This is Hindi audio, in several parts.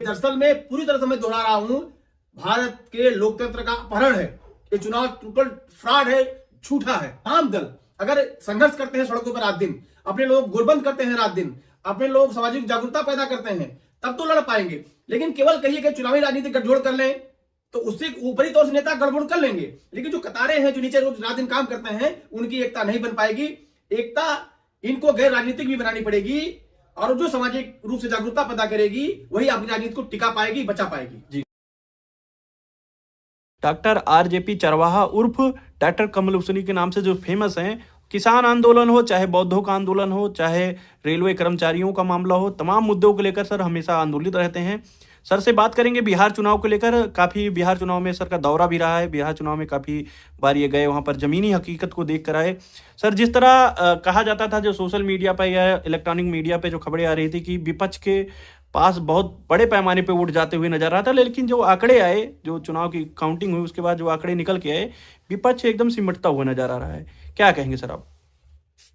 दरअसल में पूरी तरह से मैं दोहरा रहा हूं, भारत के लोकतंत्र का अपहरण है ये चुनाव, टोटल फ्रॉड है, झूठा है। आम दल अगर संघर्ष करते हैं सड़कों पर रात दिन, अपने लोग गोलबंद करते हैं रात दिन, अपने लोग सामाजिक जागरूकता पैदा करते हैं, तब तो लड़ पाएंगे। लेकिन केवल कहिए कि चुनावी राजनीति गठजोड़ कर लें तो उससे ऊपरी तौर से नेता गड़बड़ कर लेंगे, लेकिन जो कतारें हैं, जो नीचे रोज रात दिन काम करते हैं, उनकी एकता नहीं बन पाएगी। एकता इनको गैर राजनीतिक भी बनानी पड़ेगी और जो सामाजिक रूप से जागरूकता पैदा करेगी वही अपनी राजनीति को टिका पाएगी, बचा पाएगी। जी। डॉक्टर आरजेपी चरवाहा उर्फ डॉक्टर कमल उसनी के नाम से जो फेमस हैं, किसान आंदोलन हो, चाहे बौद्धों का आंदोलन हो, चाहे रेलवे कर्मचारियों का मामला हो, तमाम मुद्दों को लेकर सर हमेशा आंदोलित रहते हैं। सर से बात करेंगे बिहार चुनाव को लेकर। काफ़ी बिहार चुनाव में सर का दौरा भी रहा है, बिहार चुनाव में काफ़ी बार ये गए, वहाँ पर ज़मीनी हकीकत को देख कर आए। सर जिस तरह कहा जाता था, जो सोशल मीडिया पर या इलेक्ट्रॉनिक मीडिया पर जो खबरें आ रही थी कि विपक्ष के पास बहुत बड़े पैमाने पे वोट जाते हुए नजर रहा था, लेकिन जो आंकड़े आए, जो चुनाव की काउंटिंग हुई, उसके बाद जो आंकड़े निकल के आए, विपक्ष एकदम सिमटता हुआ नजर आ रहा है। क्या कहेंगे सर आप?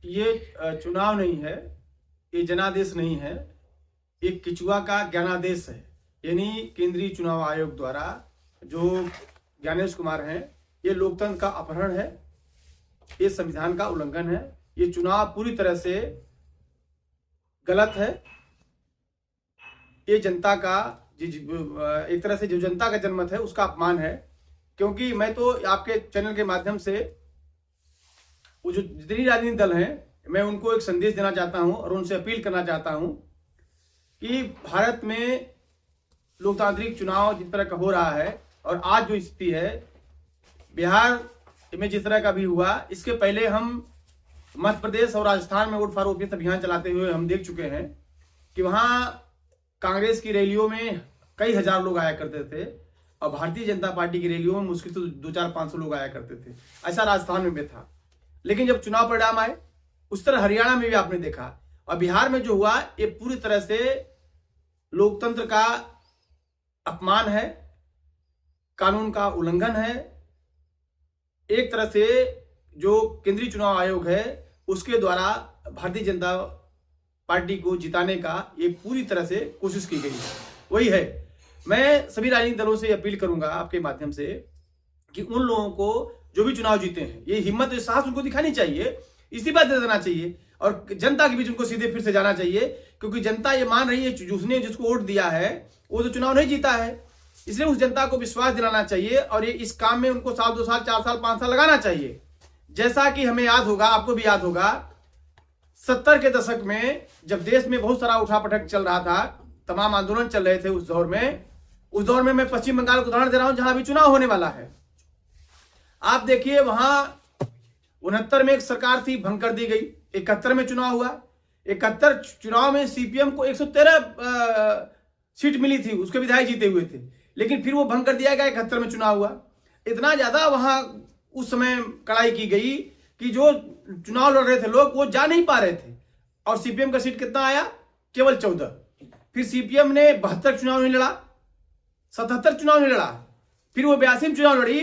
ये चुनाव नहीं है, ये जनादेश नहीं है, एक किचुआ का ज्ञानादेश है। यानी केंद्रीय चुनाव आयोग द्वारा जो ज्ञानेश कुमार हैं, ये लोकतंत्र का अपहरण है, ये संविधान का उल्लंघन है, ये चुनाव पूरी तरह से गलत है। ये जनता का एक तरह से जो जनता का जनमत है उसका अपमान है। क्योंकि मैं तो आपके चैनल के माध्यम से वो जो जितनी राजनीतिक दल हैं, मैं उनको एक संदेश देना चाहता हूं और उनसे अपील करना चाहता हूं कि भारत में लोकतांत्रिक चुनाव जिस तरह का हो रहा है और आज जो स्थिति है बिहार में जिस तरह का भी हुआ, इसके पहले हम मध्य प्रदेश और राजस्थान में वोट फॉर ओपीएस अभियान चलाते हुए हम देख चुके हैं कि वहां कांग्रेस की रैलियों में कई हजार लोग आया करते थे और भारतीय जनता पार्टी की रैलियों में मुश्किल से 200-500 लोग आया करते थे। ऐसा राजस्थान में भी था। लेकिन जब चुनाव परिणाम आए, उस तरह हरियाणा में भी आपने देखा, और बिहार में जो हुआ ये पूरी तरह से लोकतंत्र का अपमान है, कानून का उल्लंघन है। एक तरह से जो केंद्रीय चुनाव आयोग है उसके द्वारा भारतीय जनता पार्टी को जिताने का ये पूरी तरह से कोशिश की गई है। वही है, मैं सभी राजनीतिक दलों से अपील करूंगा आपके माध्यम से कि उन लोगों को जो भी चुनाव जीते हैं, ये हिम्मत और साहस उनको दिखानी चाहिए, इस्तीफा दे देना चाहिए और जनता के बीच उनको सीधे फिर से जाना चाहिए। क्योंकि जनता ये मान रही है उसने जिसको वोट दिया है वो तो चुनाव नहीं जीता है, इसलिए उस जनता को विश्वास दिलाना चाहिए और ये इस काम में उनको 1 साल 2 साल 4 साल 5 साल लगाना चाहिए। जैसा कि हमें याद होगा, आपको भी याद होगा, 70 के दशक में जब देश में बहुत सारा उठापटक चल रहा था, तमाम आंदोलन चल रहे थे उस दौर में मैं पश्चिम बंगाल को उदाहरण दे रहा हूं जहां अभी चुनाव होने वाला है। आप देखिए वहां 69 में एक सरकार थी, भंग कर दी गई। 71 में चुनाव हुआ, 71 चुनाव में सीपीएम को 113 सीट मिली थी, उसके विधायक जीते हुए थे, लेकिन फिर वो भंग कर दिया गया। 71 में चुनाव हुआ, इतना ज्यादा वहां उस समय कड़ाई की गई कि जो चुनाव लड़ रहे थे लोग वो जा नहीं पा रहे थे। और सीपीएम का सीट कितना आया? केवल 14। फिर सीपीएम ने 72 चुनाव नहीं लड़ा, 77 चुनाव नहीं लड़ा, फिर वो 82 चुनाव लड़ी,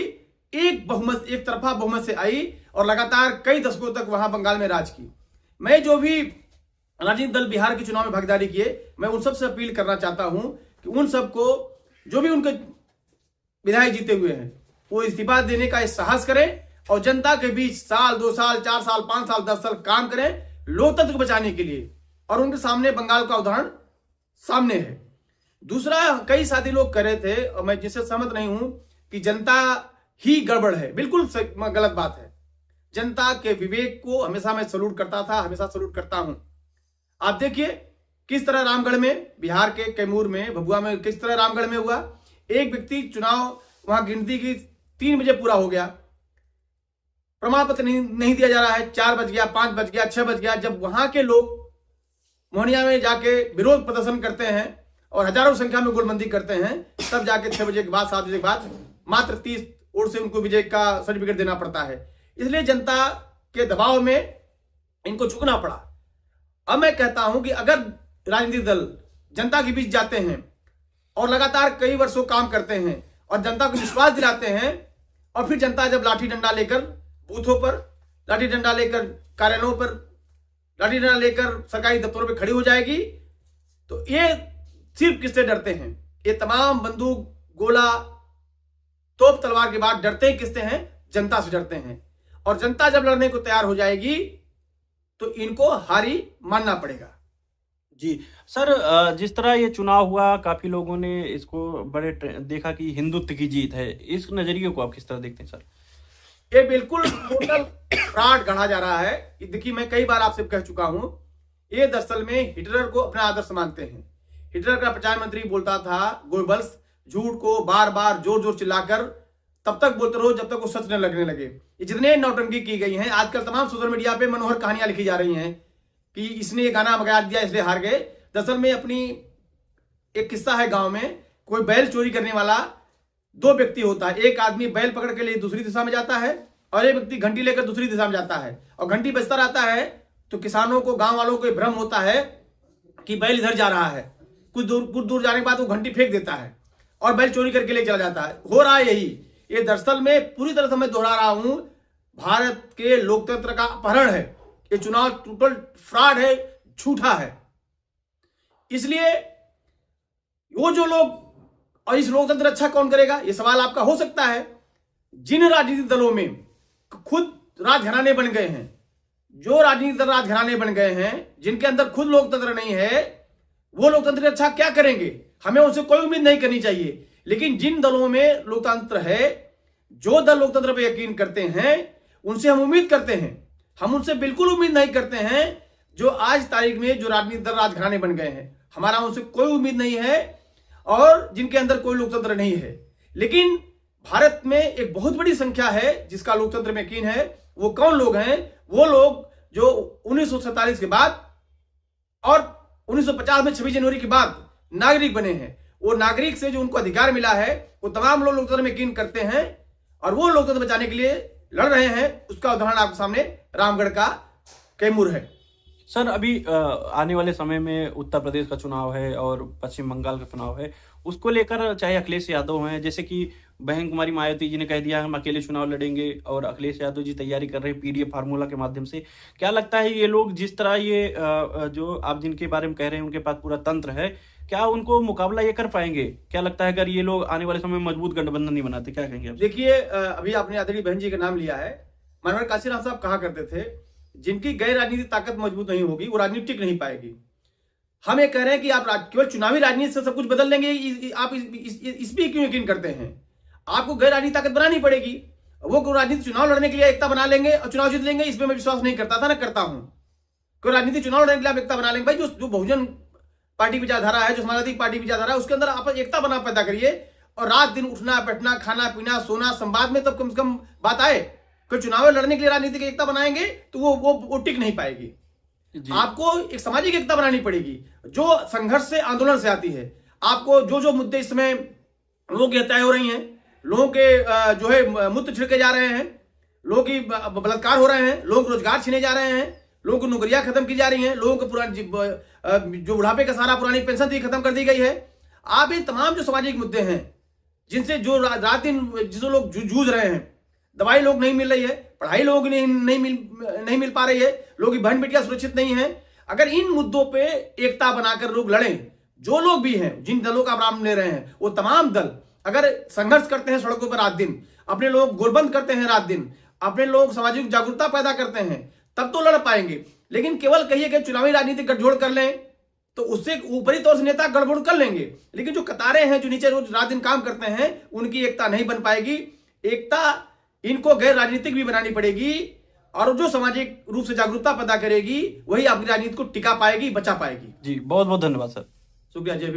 एक तरफा बहुमत से आई और लगातार कई दशकों तक वहां बंगाल में राज की। मैं जो भी राजनीतिक दल बिहार के चुनाव में भागीदारी किए, मैं उन सबसे अपील करना चाहता हूं कि उन सबको जो भी उनके विधायक जीते हुए हैं वो इस्तीफा देने का साहस करें और जनता के बीच 1 साल 2 साल 4 साल 5 साल 10 साल काम करें लोकतंत्र को बचाने के लिए। और उनके सामने बंगाल का उदाहरण सामने है। दूसरा, कई साथी लोग कह रहे थे और मैं जिससे सहमत नहीं हूं कि जनता ही गड़बड़ है। बिल्कुल गलत बात है। जनता के विवेक को हमेशा मैं सैल्यूट करता था, हमेशा सैल्यूट करता हूं। आप देखिए किस तरह रामगढ़ में, बिहार के कैमूर में, भभुआ में, किस तरह रामगढ़ में हुआ। एक व्यक्ति चुनाव वहां गिनती की 3 बजे पूरा हो गया, प्रमाण पत्र नहीं दिया जा रहा है, 4 बज गया, 5 बज गया, 6 बज गया। जब वहां के लोग मोहनिया में जाके विरोध प्रदर्शन करते हैं और हजारों संख्या में गोलबंदी करते हैं, तब जाके 6 बजे के बाद 7 बजे के बाद मात्र 30 वोट से उनको विजय का सर्टिफिकेट देना पड़ता है। इसलिए जनता के दबाव में इनको झुकना पड़ा। अब मैं कहता हूं कि अगर राजनीतिक दल जनता के बीच जाते हैं और लगातार कई वर्षों काम करते हैं और जनता को विश्वास दिलाते हैं और फिर जनता जब लाठी डंडा लेकर बूथों पर, लाठी डंडा लेकर कार्यालयों पर, लाठी डंडा लेकर सरकारी दफ्तरों पर खड़ी हो जाएगी, तो ये सिर्फ किससे डरते हैं? ये तमाम बंदूक, गोला, तोप, तलवार के बाद डरते ही किससे हैं? जनता से डरते हैं। और जनता जब लड़ने को तैयार हो जाएगी तो इनको हारी मानना पड़ेगा। जी सर, जिस तरह ये चुनाव हुआ, काफी लोगों ने इसको देखा कि हिंदुत्व की जीत है। इस नजरिए को आप किस तरह देखते हैं सर? ये बिल्कुल टोटल फ्रॉड गढ़ा जा रहा है। देखिए, मैं कई बार आपसे कह चुका हूं, ये दरअसल में हिटलर को अपना आदर्श मानते हैं। हिटलर का प्रधानमंत्री बोलता था गोयबल्स, झूठ को बार बार जोर जोर चिल्लाकर तब तक बोलते रहो जब तक वो सच न लगने लगे। ये जितने नौटंकी की गई हैं, आजकल तमाम सोशल मीडिया पे मनोहर कहानियां लिखी जा रही हैं कि इसने ये गाना बगा दिया इसलिए हार गए। दरअसल में अपनी एक किस्सा है, गांव में कोई बैल चोरी करने वाला 2 व्यक्ति होता है। एक आदमी बैल पकड़ के लिए दूसरी दिशा में जाता है और एक व्यक्ति घंटी लेकर दूसरी दिशा में जाता है, और घंटी बजता रहता है तो किसानों को, गांव वालों को भ्रम होता है कि बैल इधर जा रहा है। कुछ दूर जाने के बाद वो घंटी फेंक देता है और बैल चोरी करके ले चला जाता है। हो रहा है यही। ये दरअसल में पूरी तरह से मैं दोहरा रहा हूं, भारत के लोकतंत्र का अपहरण है। ये चुनाव टोटल फ्रॉड है, झूठा है। इसलिए वो जो लोग, और इस लोकतंत्र अच्छा कौन करेगा, ये सवाल आपका हो सकता है। जिन राजनीतिक दलों में खुद राजघराने बन गए हैं, जो राजनीतिक दल राजघराने बन गए हैं, जिनके अंदर खुद लोकतंत्र नहीं है, वो लोकतंत्र अच्छा क्या करेंगे? हमें उनसे कोई उम्मीद नहीं करनी चाहिए। लेकिन जिन दलों में लोकतंत्र है, जो दल लोकतंत्र पर यकीन करते हैं, उनसे हम उम्मीद करते हैं। हम उनसे बिल्कुल उम्मीद नहीं करते हैं जो आज तारीख में जो राजनीतिक दल राजघराने बन गए हैं। हमारा उनसे कोई उम्मीद नहीं है, और जिनके अंदर कोई लोकतंत्र नहीं है। लेकिन भारत में एक बहुत बड़ी संख्या है जिसका लोकतंत्र में यकीन है। वो कौन लोग हैं? वो लोग जो 1947 के बाद और 1950 में 26 जनवरी के बाद नागरिक बने हैं। वो नागरिक से जो उनको अधिकार मिला है, वो तमाम लोग लोकतंत्र में यकीन करते हैं और वो लोकतंत्र बचाने के लिए लड़ रहे हैं। उसका उदाहरण आपके सामने रामगढ़ का कैमूर है। सर, अभी आने वाले समय में उत्तर प्रदेश का चुनाव है और पश्चिम बंगाल का चुनाव है। उसको लेकर चाहे अखिलेश यादव हैं, जैसे कि बहन कुमारी मायावती जी ने कह दिया हम अकेले चुनाव लड़ेंगे, और अखिलेश यादव जी तैयारी कर रहे हैं पीडीएफ फार्मूला के माध्यम से। क्या लगता है ये लोग जिस तरह ये जो आप जिनके बारे में कह रहे हैं उनके पास पूरा तंत्र है, क्या उनको मुकाबला ये कर पाएंगे? क्या लगता है अगर ये लोग आने वाले समय में मजबूत गठबंधन नहीं बनाते? क्या कहेंगे आप? देखिए, अभी आपने आदरणीय बहन जी का नाम लिया है। मनोहर काशीराम साहब कहा करते थे, जिनकी गैर राजनीतिक ताकत मजबूत नहीं होगी वो राजनीति टिक नहीं पाएगी। हम ये कह रहे हैं कि आप केवल चुनावी राजनीति से सब कुछ बदल लेंगे, आप इस पे क्यों यकीन करते हैं? आपको गैर राजनीतिक ताकत बनानी पड़ेगी। वो राजनीति चुनाव लड़ने के लिए एकता बना लेंगे और चुनाव जीत लेंगे, इसमें मैं विश्वास नहीं करता था, ना करता हूं। कोई राजनीति चुनाव लड़ने के लिए आप एकता बना लेंगे। भाई, जो बहुजन पार्टी विचारधारा है, जो समाजवादी पार्टी विचारधारा है, उसके अंदर आप एकता बना पैदा करिए, और रात दिन उठना बैठना, खाना पीना, सोना, संवाद में तब कम से कम बात आए। कोई चुनाव लड़ने के लिए राजनीतिक एकता बनाएंगे तो वो टिक नहीं पाएगी। आपको एक सामाजिक एकता बनानी पड़ेगी जो संघर्ष से, आंदोलन से आती है। आपको जो मुद्दे इस समय लोगों की हत्याएं हो रही हैं, लोगों के जो है मूत्र छिड़के जा रहे हैं, लोगों की बलात्कार हो रहे हैं, लोगों को रोजगार छीने जा रहे हैं, लोगों को नौकरियां खत्म की जा रही हैं, लोगों को पुरानी जो बुढ़ापे का सारा पुरानी पेंशन थी खत्म कर दी गई है। आप ये तमाम जो सामाजिक मुद्दे हैं जिनसे जो रात दिन जिससे लोग जूझ रहे हैं, दवाई लोग नहीं मिल रही है, पढ़ाई लोगों की नहीं मिल पा रही है, लोगों की बहन बेटियां सुरक्षित नहीं है। अगर इन मुद्दों पे एकता बनाकर लोग लड़ें, जो लोग भी हैं, जिन दलों का नाम ले रहे हैं, वो तमाम दल अगर संघर्ष करते हैं सड़कों पर रात दिन, अपने लोग गोलबंद करते हैं रात दिन, अपने लोग सामाजिक जागरूकता पैदा करते हैं, तब तो लड़ पाएंगे। लेकिन केवल कहिए कि चुनावी राजनीति गठजोड़ कर लें तो उससे ऊपरी तौर से नेता गड़बड़ कर लेंगे, लेकिन जो कतारें हैं, जो नीचे रोज रात दिन काम करते हैं, उनकी एकता नहीं बन पाएगी। एकता इनको गैर राजनीतिक भी बनानी पड़ेगी, और जो सामाजिक रूप से जागरूकता पैदा करेगी वही आपकी राजनीति को टिका पाएगी, बचा पाएगी। जी, बहुत बहुत धन्यवाद सर। शुक्रिया। जय भीम।